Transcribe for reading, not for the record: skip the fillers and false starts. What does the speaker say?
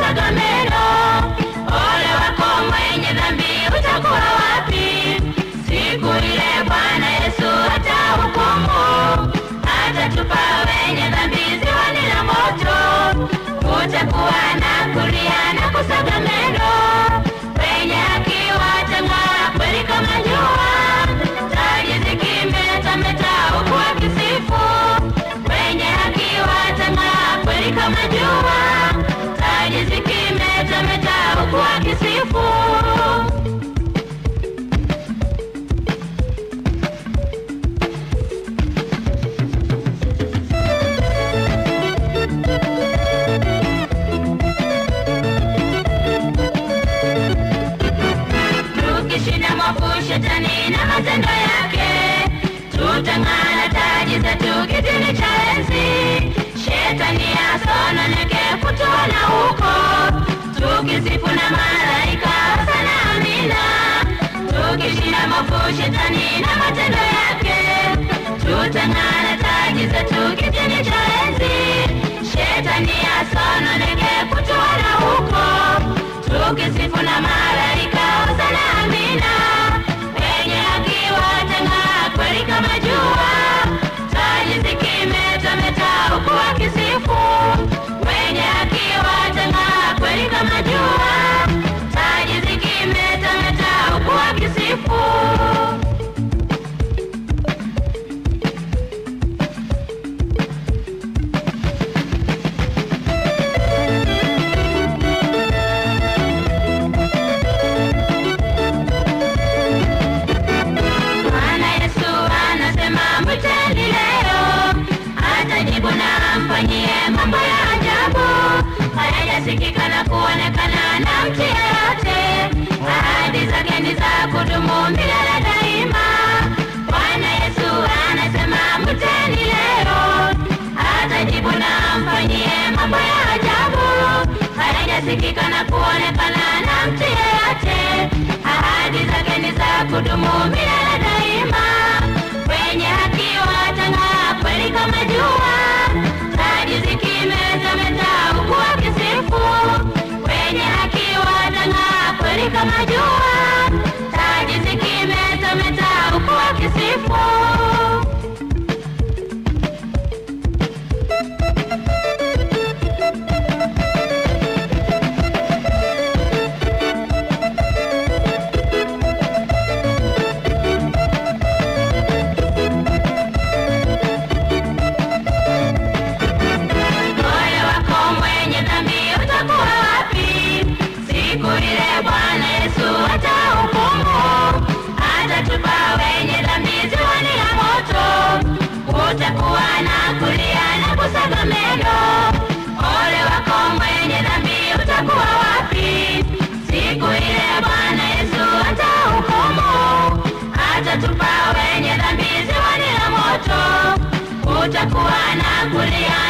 kusaga meno. Ole wako mwenye dhambi, utakuwa wapi siku ile Bwana Yesu atahukumu? Atatupa wenye dhambi ziwani la moto. Kutakuwa na kulia na kusaga meno. Wenye haki watang'aa kweli kama jua. Taji zikimetameta huku wakisifu. Wenye haki watang'aa kweli kama jua. Taji zikimetameta huku wakisifu. Shetani na matendo yake, tutang'aa taji zetu kitini cha enzi. Shetani asononeke kutuona huko, tukisifu na malaika sana amina. Tukishinda maovu shetani na matendo yake, tutang'aa taji zetu kitini cha enzi. Shetani asononeke kutuona huko, tukisifu na malaika sana amina. Kweli kama jua, taji zikimetameta huku wakisifu. Wenye haki watang'aa kweli kama jua, taji zikimetameta huku wakisifu. Mambo ya ajabu hayajasikika na kuonekana na mtu yeyote. Ahadi zake ni za kudumu milele daima. Bwana Yesu anasema mteni leo, atajibu na mfanyie mambo ya ajabu hayajasikika na kuonekana na mtu yeyote. Ahadi zake ni za kudumu milele daima. Wenye haki watang'aa kweli kama jua, taji zikimetameta huku wakisifu. Wenye haki watang'aa kweli kama jua, taji zikimetameta huku wakisifu. Kutakuwa na kulia na kusaga meno. Ole wako mwenye dhambi, utakuwa wapi siku ile Bwana Yesu atahukumu? Atatupa wenye dhambi ziwani la moto. Kutakuwa na kulia